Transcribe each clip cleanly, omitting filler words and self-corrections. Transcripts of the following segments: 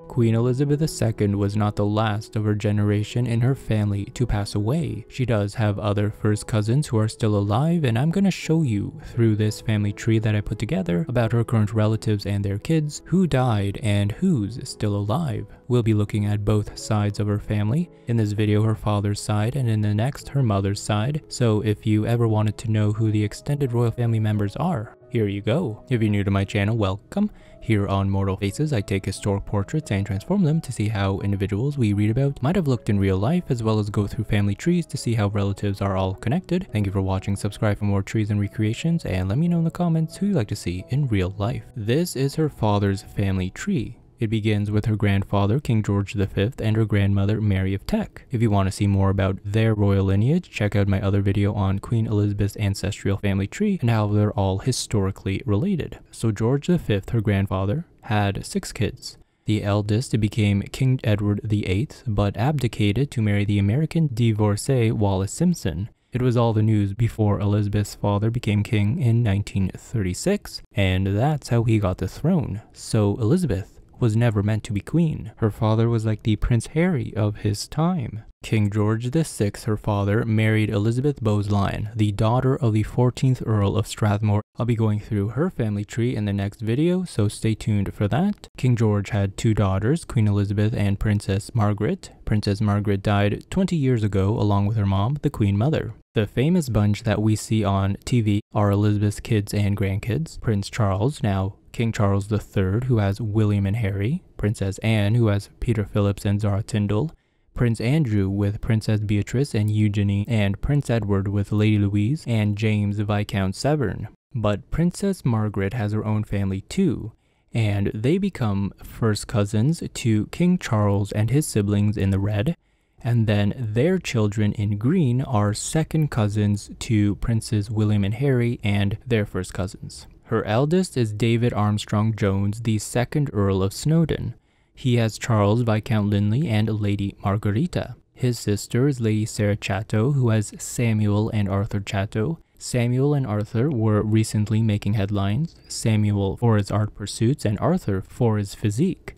Queen Elizabeth II was not the last of her generation in her family to pass away. She does have other first cousins who are still alive, and I'm gonna show you through this family tree that I put together about her current relatives and their kids, who died and who's still alive. We'll be looking at both sides of her family. In this video, her father's side, and in the next, her mother's side. So if you ever wanted to know who the extended royal family members are, here you go. If you're new to my channel, welcome. Here on Mortal Faces, I take historic portraits and transform them to see how individuals we read about might have looked in real life, as well as go through family trees to see how relatives are all connected. Thank you for watching, subscribe for more trees and recreations, and let me know in the comments who you'd like to see in real life. This is her father's family tree. It begins with her grandfather, King George V, and her grandmother, Mary of Teck. If you want to see more about their royal lineage, check out my other video on Queen Elizabeth's ancestral family tree and how they're all historically related. So George V, her grandfather, had 6 kids. The eldest became King Edward VIII, but abdicated to marry the American divorcee Wallis Simpson. It was all the news before Elizabeth's father became king in 1936, and that's how he got the throne. So Elizabeth was never meant to be queen. Her father was like the Prince Harry of his time. King George VI, her father, married Elizabeth Bowes-Lyon, the daughter of the 14th Earl of Strathmore. I'll be going through her family tree in the next video, so stay tuned for that. King George had 2 daughters, Queen Elizabeth and Princess Margaret. Princess Margaret died 20 years ago along with her mom, the Queen Mother. The famous bunch that we see on TV are Elizabeth's kids and grandkids. Prince Charles, now King Charles III, who has William and Harry. Princess Anne, who has Peter Phillips and Zara Tindall. Prince Andrew with Princess Beatrice and Eugenie, and Prince Edward with Lady Louise and James Viscount Severn. But Princess Margaret has her own family too, and they become first cousins to King Charles and his siblings in the red, and then their children in green are second cousins to Princes William and Harry and their first cousins. Her eldest is David Armstrong Jones, the 2nd Earl of Snowdon. He has Charles Viscount Linley and Lady Margarita. His sister is Lady Sarah Chatto, who has Samuel and Arthur Chatto. Samuel and Arthur were recently making headlines, Samuel for his art pursuits and Arthur for his physique.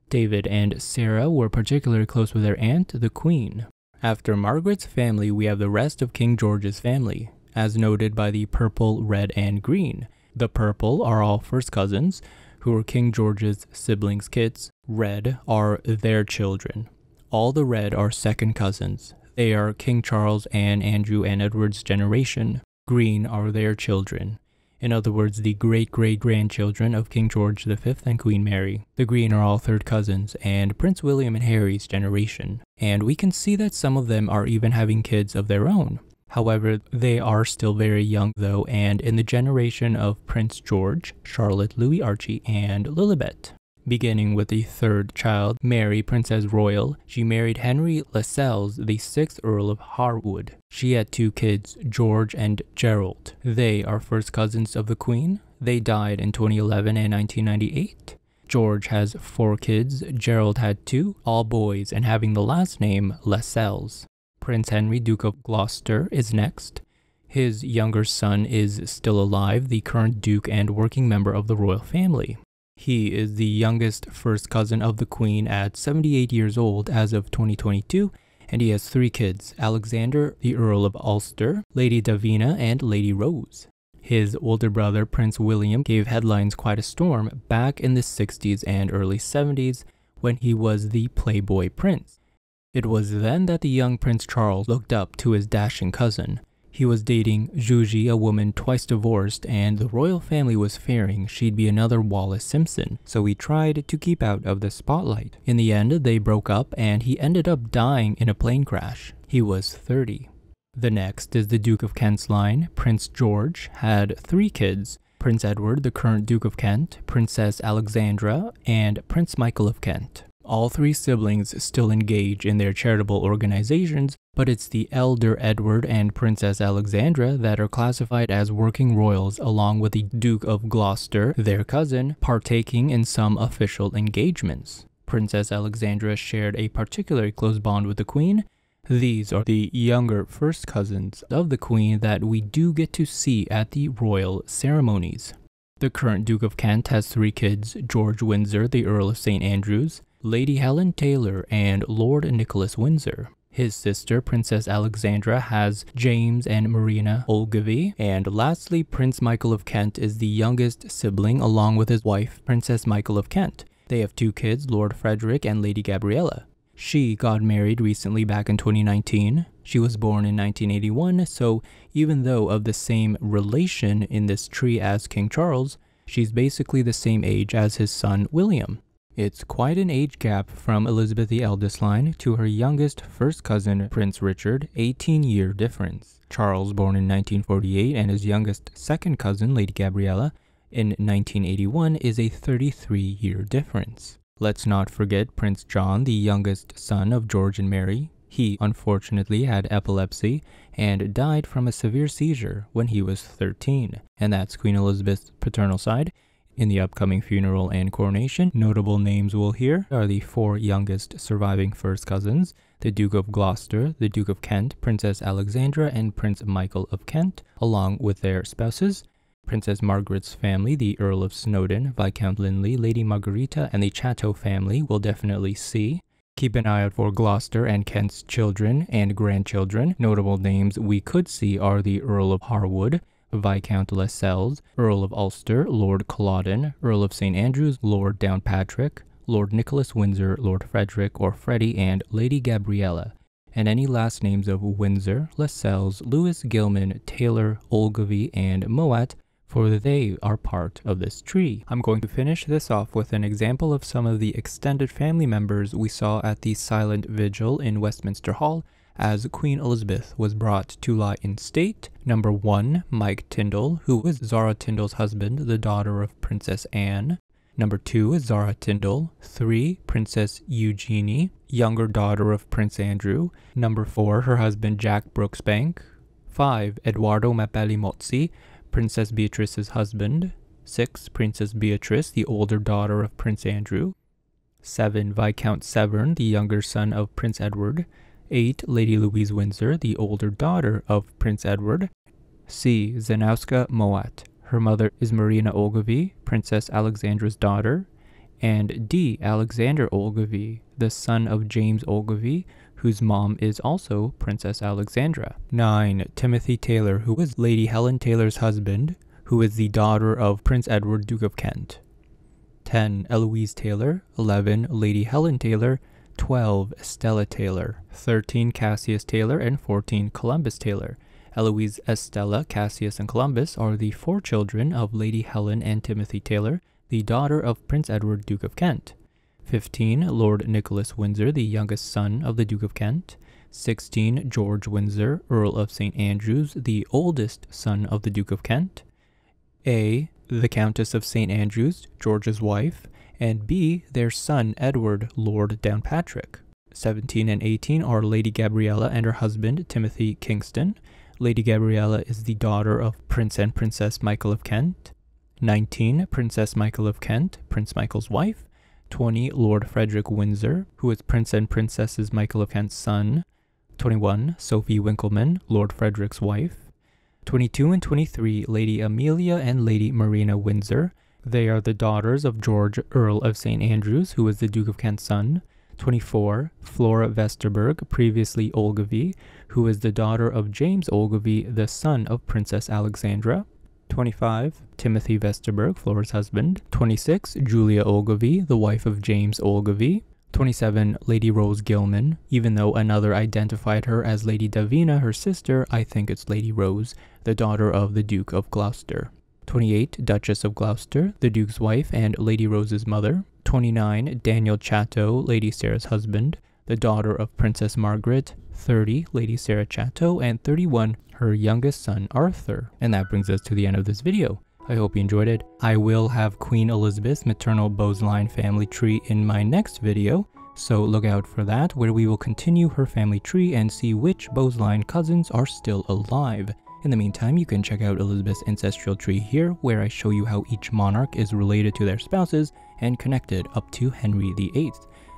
David and Sarah were particularly close with their aunt, the Queen. After Margaret's family, we have the rest of King George's family, as noted by the purple, red, and green. The purple are all first cousins, who are King George's siblings' kids. Red are their children. All the red are second cousins. They are King Charles and Andrew and Edward's generation. Green are their children. In other words, the great-great-grandchildren of King George V and Queen Mary. The green are all third cousins and Prince William and Harry's generation. And we can see that some of them are even having kids of their own. However, they are still very young though, and in the generation of Prince George, Charlotte, Louis Archie, and Lilibet. Beginning with the 3rd child, Mary, Princess Royal, she married Henry Lascelles, the 6th Earl of Harwood. She had 2 kids, George and Gerald. They are first cousins of the Queen. They died in 2011 and 1998. George has 4 kids, Gerald had 2, all boys, and having the last name Lascelles. Prince Henry, Duke of Gloucester, is next. His younger son is still alive, the current Duke and working member of the royal family. He is the youngest first cousin of the Queen at 78 years old as of 2022, and he has 3 kids, Alexandra, the Earl of Ulster, Lady Davina, and Lady Rose. His older brother, Prince William, gave headlines quite a storm back in the 60s and early 70s when he was the Playboy Prince. It was then that the young Prince Charles looked up to his dashing cousin. He was dating Jugie, a woman twice divorced, and the royal family was fearing she'd be another Wallis Simpson, so he tried to keep out of the spotlight. In the end, they broke up and he ended up dying in a plane crash. He was 30. The next is the Duke of Kent's line. Prince George had 3 kids, Prince Edward, the current Duke of Kent, Princess Alexandra, and Prince Michael of Kent. All 3 siblings still engage in their charitable organizations, but it's the elder Edward and Princess Alexandra that are classified as working royals, along with the Duke of Gloucester, their cousin, partaking in some official engagements. Princess Alexandra shared a particularly close bond with the Queen. These are the younger first cousins of the Queen that we do get to see at the royal ceremonies. The current Duke of Kent has 3 kids, George Windsor, the Earl of St. Andrews, Lady Helen Taylor and Lord Nicholas Windsor. His sister, Princess Alexandra, has James and Marina Ogilvy. And lastly, Prince Michael of Kent is the youngest sibling along with his wife, Princess Michael of Kent. They have 2 kids, Lord Frederick and Lady Gabriella. She got married recently back in 2019. She was born in 1981, so even though of the same relation in this tree as King Charles, she's basically the same age as his son William. It's quite an age gap from Elizabeth the eldest line to her youngest first cousin Prince Richard, 18-year difference. Charles, born in 1948, and his youngest second cousin Lady Gabriella in 1981 is a 33-year difference. Let's not forget Prince John, the youngest son of George and Mary. He unfortunately had epilepsy and died from a severe seizure when he was 13, and that's Queen Elizabeth's paternal side. In the upcoming funeral and coronation, notable names we'll hear are the 4 youngest surviving first cousins, the Duke of Gloucester, the Duke of Kent, Princess Alexandra, and Prince Michael of Kent, along with their spouses. Princess Margaret's family, the Earl of Snowdon, Viscount Linley, Lady Margarita, and the Chatto family we'll definitely see. Keep an eye out for Gloucester and Kent's children and grandchildren. Notable names we could see are the Earl of Harwood, Viscount Lascelles, Earl of Ulster, Lord Culloden, Earl of St. Andrews, Lord Downpatrick, Lord Nicholas Windsor, Lord Frederick or Freddie, and Lady Gabriella. And any last names of Windsor, Lascelles, Lewis, Gilman, Taylor, Ogilvy, and Mowat, for they are part of this tree. I'm going to finish this off with an example of some of the extended family members we saw at the silent vigil in Westminster Hall as Queen Elizabeth was brought to lie in state. Number 1, Mike Tyndall, who was Zara Tyndall's husband, the daughter of Princess Anne. Number 2 is Zara Tyndall. 3, Princess Eugenie, younger daughter of Prince Andrew. Number 4, her husband Jack Brooksbank. 5, Edoardo Mappelli-Mozzi, Princess Beatrice's husband. 6, Princess Beatrice, the older daughter of Prince Andrew. 7, Viscount Severn, the younger son of Prince Edward. 8, Lady Louise Windsor, the older daughter of Prince Edward. C, Zanowska Mowat. Her mother is Marina Ogilvy, Princess Alexandra's daughter. And D, Alexander Ogilvy, the son of James Ogilvy, whose mom is also Princess Alexandra. 9, Timothy Taylor, who was Lady Helen Taylor's husband, who is the daughter of Prince Edward, Duke of Kent. 10, Eloise Taylor. 11, Lady Helen Taylor. 12, Estella Taylor. 13, Cassius Taylor. And 14, Columbus Taylor. Eloise, Estella, Cassius, and Columbus are the 4 children of Lady Helen and Timothy Taylor, the daughter of Prince Edward, Duke of Kent. 15, Lord Nicholas Windsor, the youngest son of the Duke of Kent. 16, George Windsor, Earl of St. Andrews, the oldest son of the Duke of Kent. A, the Countess of St. Andrews, George's wife. And B, their son Edward, Lord Downpatrick. 17 and 18 are Lady Gabriella and her husband, Timothy Kingston. Lady Gabriella is the daughter of Prince and Princess Michael of Kent. 19, Princess Michael of Kent, Prince Michael's wife. 20, Lord Frederick Windsor, who is Prince and Princess Michael of Kent's son. 21, Sophie Winkleman, Lord Frederick's wife. 22 and 23, Lady Amelia and Lady Marina Windsor. They are the daughters of George, Earl of St. Andrews, who is the Duke of Kent's son. 24, Flora Vesterberg, previously Ogilvy, who is the daughter of James Ogilvy, the son of Princess Alexandra. 25, Timothy Vesterberg, Flora's husband. 26, Julia Ogilvy, the wife of James Ogilvy. 27, Lady Rose Gilman. Even though another identified her as Lady Davina, her sister, I think it's Lady Rose, the daughter of the Duke of Gloucester. 28, Duchess of Gloucester, the Duke's wife and Lady Rose's mother. 29, Daniel Chatto, Lady Sarah's husband, the daughter of Princess Margaret. 30, Lady Sarah Chatto, and 31, her youngest son, Arthur. And that brings us to the end of this video. I hope you enjoyed it. I will have Queen Elizabeth's maternal Boleyn family tree in my next video, so look out for that, where we will continue her family tree and see which Boleyn cousins are still alive. In the meantime, you can check out Elizabeth's ancestral tree here, where I show you how each monarch is related to their spouses and connected up to Henry VIII.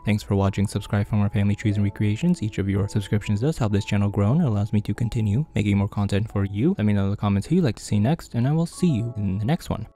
Thanks for watching. Subscribe for more family trees and recreations. Each of your subscriptions does help this channel grow and allows me to continue making more content for you. Let me know in the comments who you'd like to see next, and I will see you in the next one.